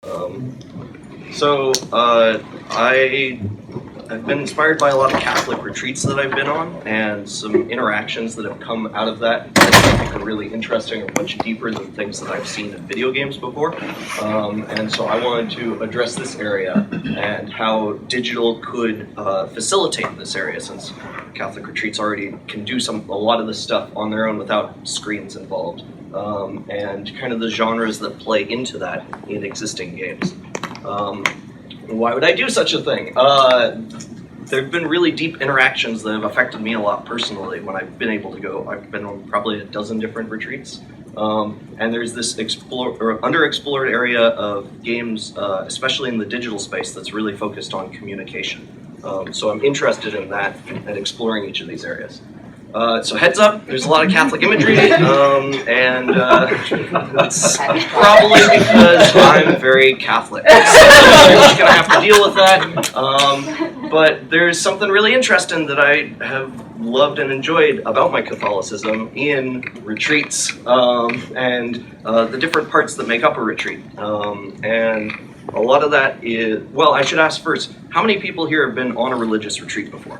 I've been inspired by a lot of Catholic retreats that I've been on, and some interactions that have come out of that I think are really interesting, or much deeper than things that I've seen in video games before. And so I wanted to address this area and how digital could facilitate this area, since Catholic retreats already can do a lot of this stuff on their own without screens involved, and kind of the genres that play into that in existing games. Why would I do such a thing? There have been really deep interactions that have affected me a lot personally when I've been able to go. I've been on probably a dozen different retreats. And there's this underexplored area of games, especially in the digital space, that's really focused on communication. So I'm interested in that and exploring each of these areas. So heads up, there's a lot of Catholic imagery, and that's probably because I'm very Catholic. So you're just going to have to deal with that. But there's something really interesting that I have loved and enjoyed about my Catholicism in retreats, and the different parts that make up a retreat. And a lot of that is, well, I should ask first, how many people here have been on a religious retreat before?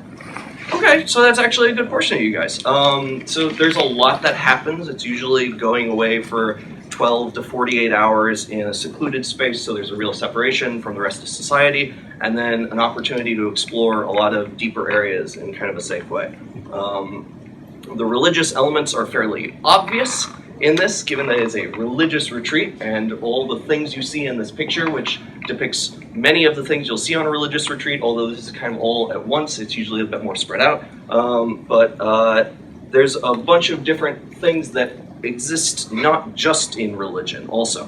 Okay, so that's actually a good portion of you guys. So there's a lot that happens. It's usually going away for 12 to 48 hours in a secluded space, so there's a real separation from the rest of society, and then an opportunity to explore a lot of deeper areas in kind of a safe way. The religious elements are fairly obvious in this, given that it's a religious retreat, and all the things you see in this picture, which depicts many of the things you'll see on a religious retreat, although this is kind of all at once. It's usually a bit more spread out. But there's a bunch of different things that exist not just in religion also.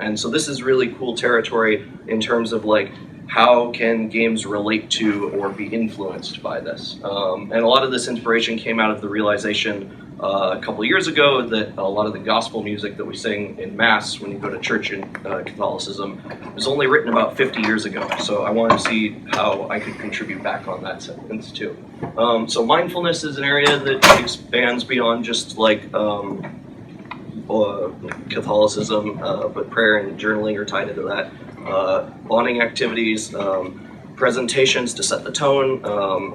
And so this is really cool territory in terms of like, how can games relate to or be influenced by this? And a lot of this inspiration came out of the realization a couple years ago that a lot of the gospel music that we sing in Mass when you go to church in Catholicism was only written about 50 years ago. So I wanted to see how I could contribute back on that sense too. So mindfulness is an area that expands beyond just like Catholicism, but prayer and journaling are tied into that. Bonding activities, presentations to set the tone,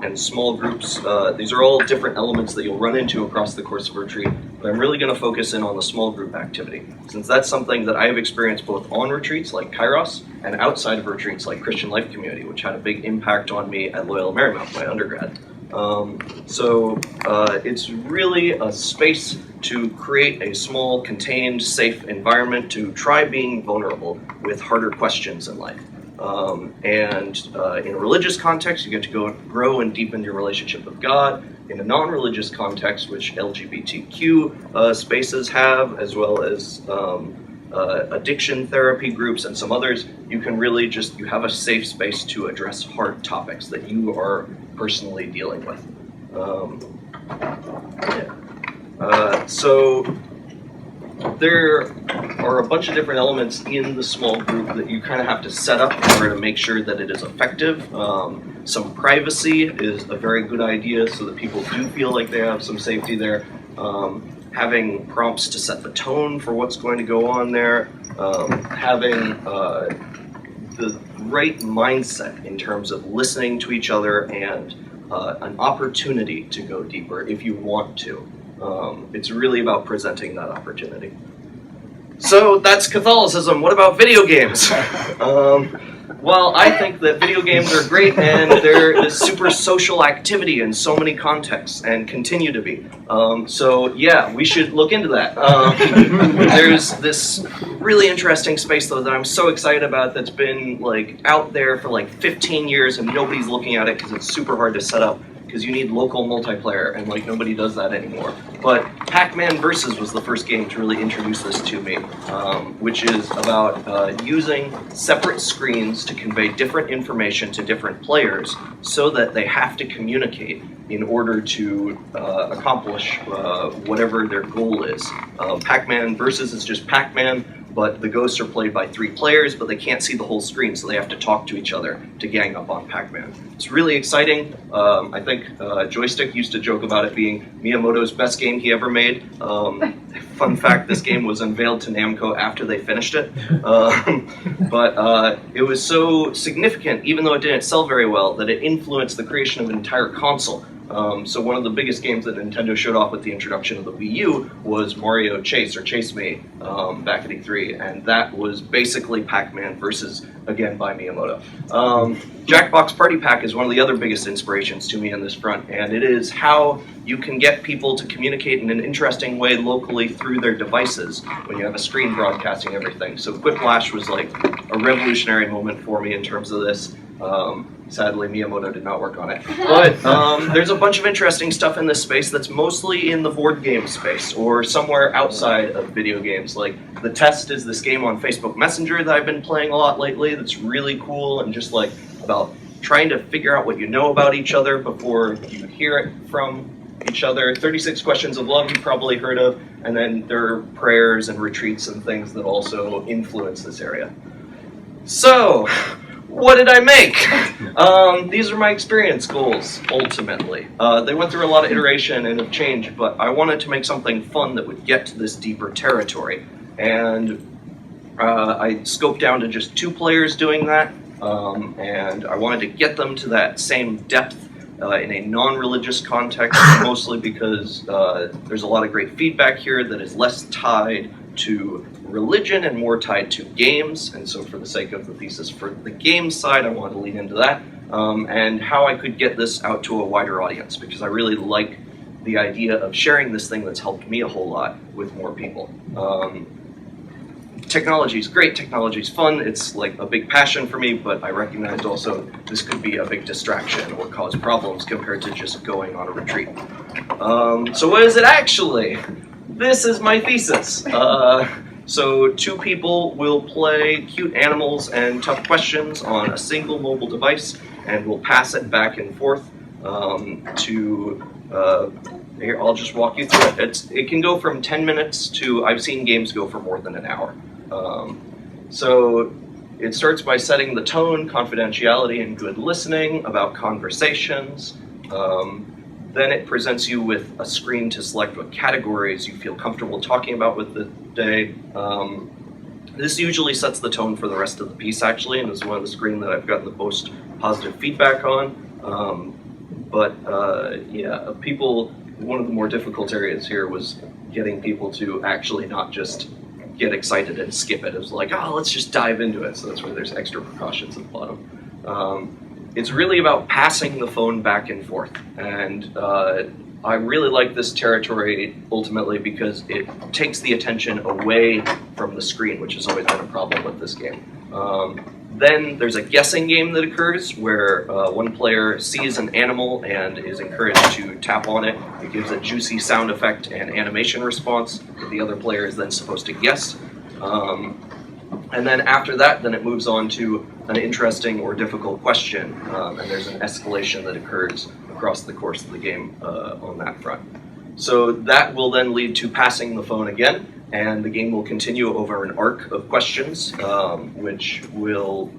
and small groups. These are all different elements that you'll run into across the course of a retreat, but I'm really going to focus in on the small group activity, since that's something that I have experienced both on retreats like Kairos and outside of retreats like Christian Life Community, which had a big impact on me at Loyola Marymount, my undergrad. So it's really a space to create a small, contained, safe environment to try being vulnerable with harder questions in life. In a religious context, you get to grow and deepen your relationship with God. In a non-religious context, which LGBTQ spaces have, as well as addiction therapy groups and some others, you can really you have a safe space to address hard topics that you are personally dealing with. So there are a bunch of different elements in the small group that you kind of have to set up in order to make sure that it is effective. Some privacy is a very good idea so that people do feel like they have some safety there. Having prompts to set the tone for what's going to go on there. Having the right mindset in terms of listening to each other and an opportunity to go deeper if you want to. It's really about presenting that opportunity. So that's Catholicism. What about video games? Well, I think that video games are great, and they're a super social activity in so many contexts and continue to be. So yeah, we should look into that. There's this really interesting space though that I'm so excited about that's been like out there for like 15 years and nobody's looking at it because it's super hard to set up, because you need local multiplayer, and like nobody does that anymore. But Pac-Man Versus was the first game to really introduce this to me, which is about using separate screens to convey different information to different players so that they have to communicate in order to accomplish whatever their goal is. Pac-Man Versus is just Pac-Man but the ghosts are played by 3 players, but they can't see the whole screen, so they have to talk to each other to gang up on Pac-Man. It's really exciting. I think Joystick used to joke about it being Miyamoto's best game he ever made. Fun fact, this game was unveiled to Namco after they finished it. But it was so significant, even though it didn't sell very well, that it influenced the creation of an entire console. So one of the biggest games that Nintendo showed off with the introduction of the Wii U was Mario Chase, or Chase Me, back at E3, and that was basically Pac-Man versus, again, by Miyamoto. Jackbox Party Pack is one of the other biggest inspirations to me on this front, and it is how you can get people to communicate in an interesting way locally through their devices when you have a screen broadcasting everything. So Quiplash was like a revolutionary moment for me in terms of this. Sadly, Miyamoto did not work on it. But there's a bunch of interesting stuff in this space that's mostly in the board game space or somewhere outside of video games. Like The Test is this game on Facebook Messenger that I've been playing a lot lately that's really cool and just like about trying to figure out what you know about each other before you hear it from each other. 36 Questions of Love you've probably heard of, and then there are prayers and retreats and things that also influence this area. So, what did I make? These are my experience goals, ultimately. They went through a lot of iteration and have changed, but I wanted to make something fun that would get to this deeper territory. And I scoped down to just 2 players doing that, and I wanted to get them to that same depth in a non-religious context, mostly because there's a lot of great feedback here that is less tied to religion and more tied to games, and so for the sake of the thesis for the game side, I wanted to lean into that, and how I could get this out to a wider audience, because I really like the idea of sharing this thing that's helped me a whole lot with more people. Technology is great, technology is fun, it's like a big passion for me, but I recognized also this could be a big distraction or cause problems compared to just going on a retreat. So what is it actually? This is my thesis. So 2 people will play cute animals and tough questions on a single mobile device, and we'll pass it back and forth here, I'll just walk you through it. It can go from 10 minutes to, I've seen games go for more than an hour. So it starts by setting the tone, confidentiality, and good listening about conversations. Then it presents you with a screen to select what categories you feel comfortable talking about with the day. This usually sets the tone for the rest of the piece, actually, and is one of the screen that I've gotten the most positive feedback on. One of the more difficult areas here was getting people to actually not just get excited and skip it. It was like, oh, let's just dive into it. So that's where there's extra precautions at the bottom. It's really about passing the phone back and forth. And I really like this territory ultimately because it takes the attention away from the screen, which has always been a problem with this game. Then there's a guessing game that occurs where one player sees an animal and is encouraged to tap on it. It gives a juicy sound effect and animation response that the other player is then supposed to guess. And then after that, then it moves on to an interesting or difficult question, and there's an escalation that occurs across the course of the game on that front. So that will then lead to passing the phone again, and the game will continue over an arc of questions, which will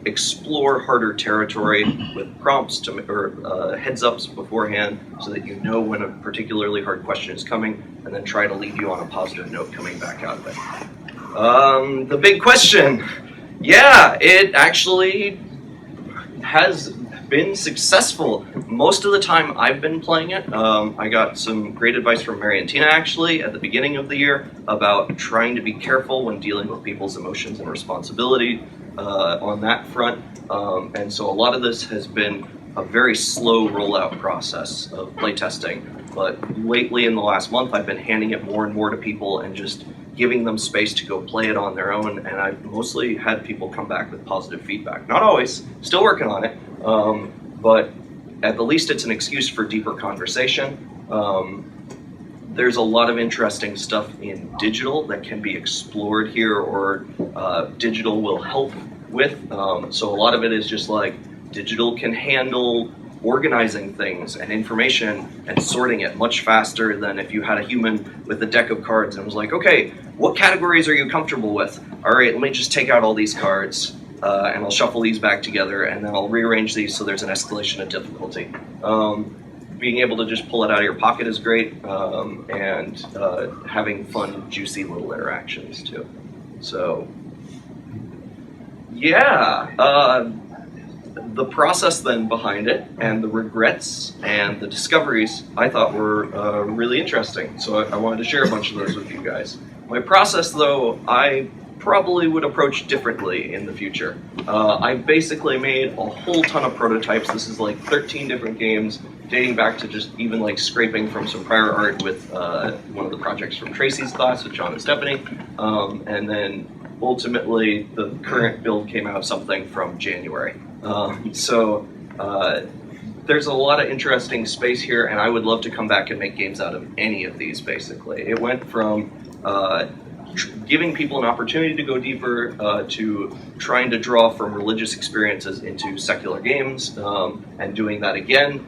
explore harder territory with prompts or heads-ups beforehand so that you know when a particularly hard question is coming, and then try to leave you on a positive note coming back out of it. The big question. Yeah, it actually has been successful. Most of the time I've been playing it. I got some great advice from Mary and Tina actually at the beginning of the year about trying to be careful when dealing with people's emotions and responsibility on that front. And so a lot of this has been a very slow rollout process of playtesting. But lately in the last month I've been handing it more and more to people and just giving them space to go play it on their own, and I've mostly had people come back with positive feedback. Not always, still working on it, but at the least it's an excuse for deeper conversation. There's a lot of interesting stuff in digital that can be explored here, or digital will help with. So a lot of it is just like, digital can handle organizing things and information and sorting it much faster than if you had a human with a deck of cards and was like, okay, what categories are you comfortable with? All right, let me just take out all these cards and I'll shuffle these back together and then I'll rearrange these so there's an escalation of difficulty. Being able to just pull it out of your pocket is great, and having fun, juicy little interactions too. So, yeah, the process then behind it and the regrets and the discoveries I thought were really interesting. So I wanted to share a bunch of those with you guys. My process though, I probably would approach differently in the future. I basically made a whole ton of prototypes. This is like 13 different games, dating back to just even like scraping from some prior art with one of the projects from Tracy's class with John and Stephanie. And then ultimately the current build came out of something from January. There's a lot of interesting space here, and I would love to come back and make games out of any of these basically. It went from giving people an opportunity to go deeper, to trying to draw from religious experiences into secular games, and doing that again,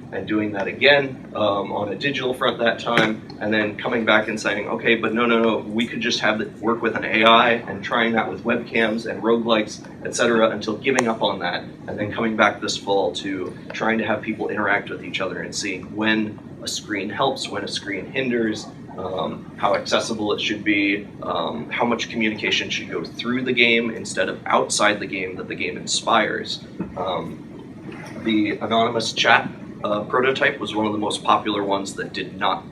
on a digital front that time, and then coming back and saying, okay, but no, we could just have it work with an AI, and trying that with webcams and roguelikes, etc., until giving up on that, and then coming back this fall to trying to have people interact with each other and seeing when a screen helps, when a screen hinders, how accessible it should be, how much communication should go through the game instead of outside the game that the game inspires. The anonymous chat prototype was one of the most popular ones that did not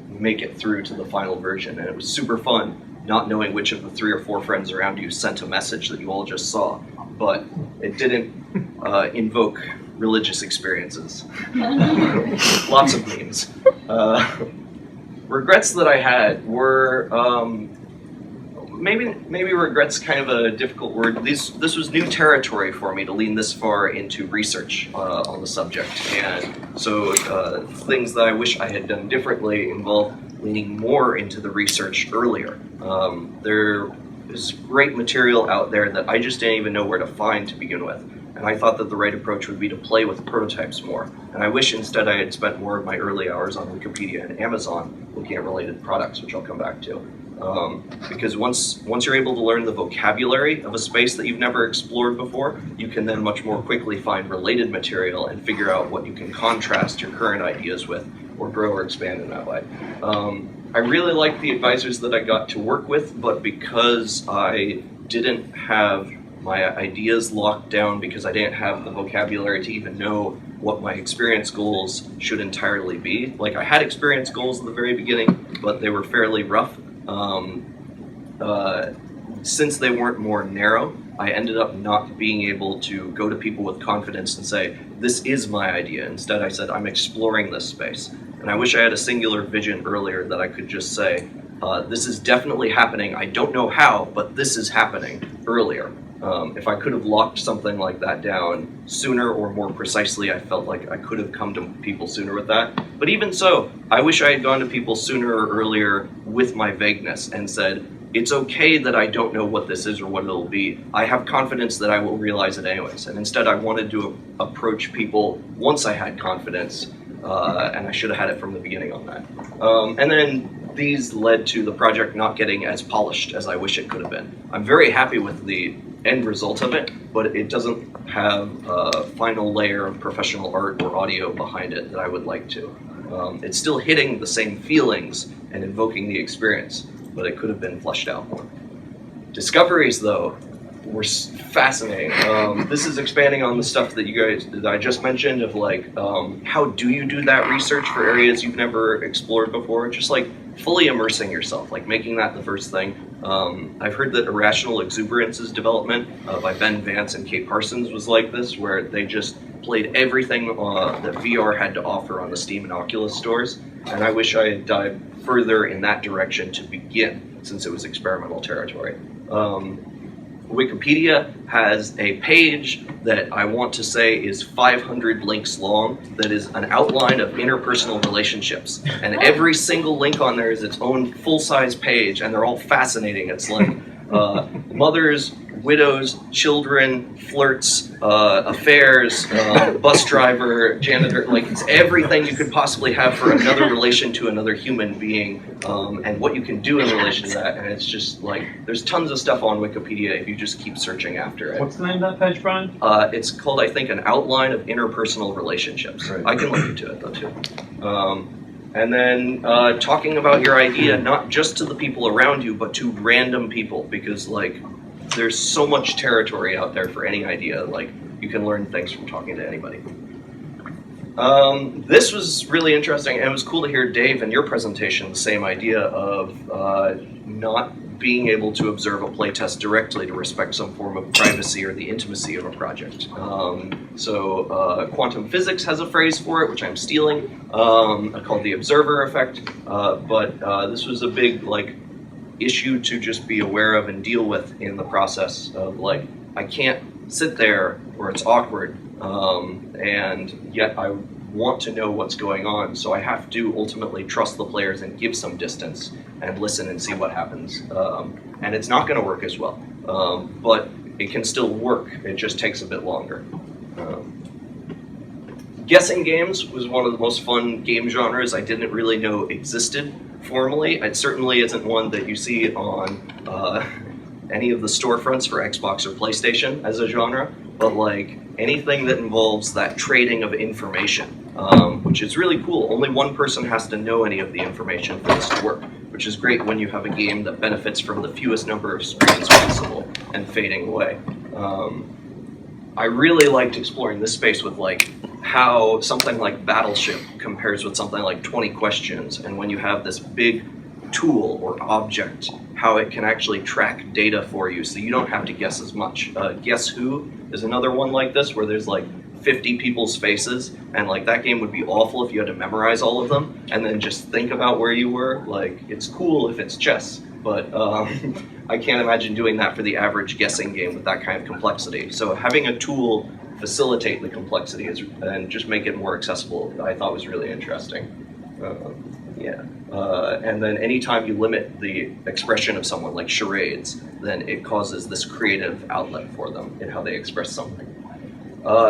make it through to the final version, and it was super fun not knowing which of the 3 or 4 friends around you sent a message that you all just saw, but it didn't invoke religious experiences. Lots of memes. Regrets that I had were, maybe regrets kind of a difficult word. This was new territory for me to lean this far into research on the subject. And so things that I wish I had done differently involve leaning more into the research earlier. There is great material out there that I just didn't even know where to find to begin with. And I thought that the right approach would be to play with prototypes more. And I wish instead I had spent more of my early hours on Wikipedia and Amazon looking at related products, which I'll come back to. Because once you're able to learn the vocabulary of a space that you've never explored before, you can then much more quickly find related material and figure out what you can contrast your current ideas with, or grow or expand in that way. I really liked the advisors that I got to work with, but because I didn't have my ideas locked down, because I didn't have the vocabulary to even know what my experience goals should entirely be. Like, I had experience goals in the very beginning, but they were fairly rough. Since they weren't more narrow, I ended up not being able to go to people with confidence and say, this is my idea. Instead, I said, I'm exploring this space. And I wish I had a singular vision earlier that I could just say, this is definitely happening. I don't know how, but this is happening earlier. If I could have locked something like that down sooner or more precisely, I felt like I could have come to people sooner with that. But even so, I wish I had gone to people sooner or earlier with my vagueness and said, it's okay that I don't know what this is or what it'll be. I have confidence that I will realize it anyways. And instead, I wanted to approach people once I had confidence, and I should have had it from the beginning on that. And then these led to the project not getting as polished as I wish it could have been. I'm very happy with the end result of it, but it doesn't have a final layer of professional art or audio behind it that I would like to. It's still hitting the same feelings and invoking the experience, but it could have been fleshed out more. Discoveries, though, were fascinating. This is expanding on the stuff that I just mentioned of like, how do you do that research for areas you've never explored before? Just like fully immersing yourself, like making that the first thing. I've heard that Irrational Exuberance's development by Ben Vance and Kate Parsons was like this, where they just played everything that VR had to offer on the Steam and Oculus stores, and I wish I had dived further in that direction to begin, since it was experimental territory. Wikipedia has a page that I want to say is 500 links long that is an outline of interpersonal relationships. And every single link on there is its own full-size page, and they're all fascinating. It's like mothers widows, children, flirts, affairs, bus driver, janitor, like it's everything you could possibly have for another relation to another human being, and what you can do in relation to that. And it's just like, there's tons of stuff on Wikipedia if you just keep searching after it. What's the name of that page, Brian? It's called, I think, An Outline of Interpersonal Relationships. Right. I can link you to it though too. And then talking about your idea, not just to the people around you, but to random people, because like there's so much territory out there for any idea. Like you can learn things from talking to anybody. This was really interesting, and it was cool to hear Dave in your presentation the same idea of not being able to observe a playtest directly to respect some form of privacy or the intimacy of a project. So quantum physics has a phrase for it, which I'm stealing, called the observer effect. But this was a big issue to just be aware of and deal with in the process of I can't sit there where it's awkward, and yet I want to know what's going on, so I have to ultimately trust the players and give some distance and listen and see what happens. And it's not going to work as well, but it can still work. It just takes a bit longer. Guessing games was one of the most fun game genres I didn't really know existed formally. It certainly isn't one that you see on any of the storefronts for Xbox or PlayStation as a genre, but anything that involves that trading of information, which is really cool. Only one person has to know any of the information for this to work, which is great when you have a game that benefits from the fewest number of screens possible and fading away. I really liked exploring this space with how something like Battleship compares with something like 20 Questions, and when you have this big tool or object, how it can actually track data for you so you don't have to guess as much. Guess Who is another one like this where there's 50 people's faces, and that game would be awful if you had to memorize all of them and then just think about where you were. It's cool if it's chess, but I can't imagine doing that for the average guessing game with that kind of complexity. So having a tool facilitate the complexity and just make it more accessible, I thought was really interesting. And then anytime you limit the expression of someone, like charades, then it causes this creative outlet for them in how they express something.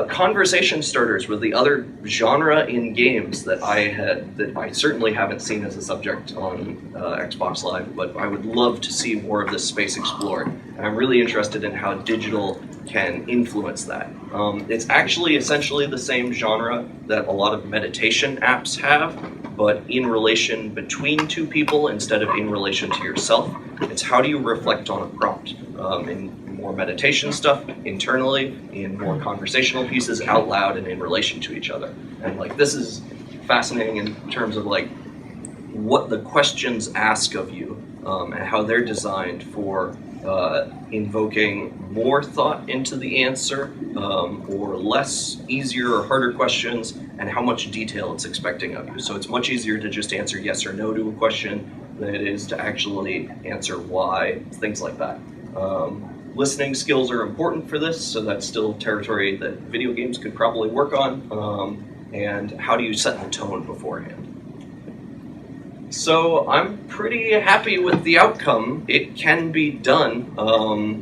Conversation starters were the other genre in games that I certainly haven't seen as a subject on Xbox Live, but I would love to see more of this space explored. And I'm really interested in how digital can influence that. It's actually essentially the same genre that a lot of meditation apps have, but in relation between two people instead of in relation to yourself. It's how do you reflect on a prompt in more meditation stuff internally, in more conversational pieces out loud and in relation to each other. And this is fascinating in terms of what the questions ask of you and how they're designed for invoking more thought into the answer or less, easier or harder questions, and how much detail it's expecting of you. So it's much easier to just answer yes or no to a question than it is to actually answer why, things like that. Listening skills are important for this, so that's still territory that video games could probably work on. And how do you set the tone beforehand? So I'm pretty happy with the outcome. It can be done.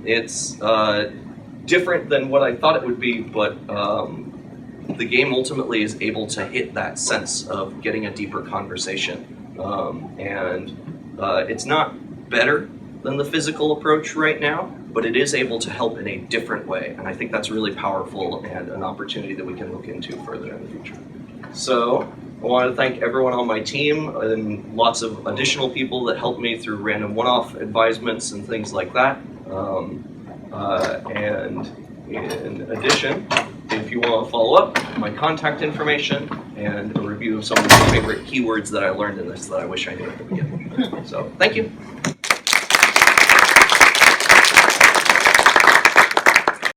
It's different than what I thought it would be, but the game ultimately is able to hit that sense of getting a deeper conversation. It's not better than the physical approach right now, but it is able to help in a different way. And I think that's really powerful and an opportunity that we can look into further in the future. So I want to thank everyone on my team and lots of additional people that helped me through random one-off advisements and things like that. And in addition, if you want to follow up, my contact information and a review of some of my favorite keywords that I learned in this that I wish I knew at the beginning. So thank you.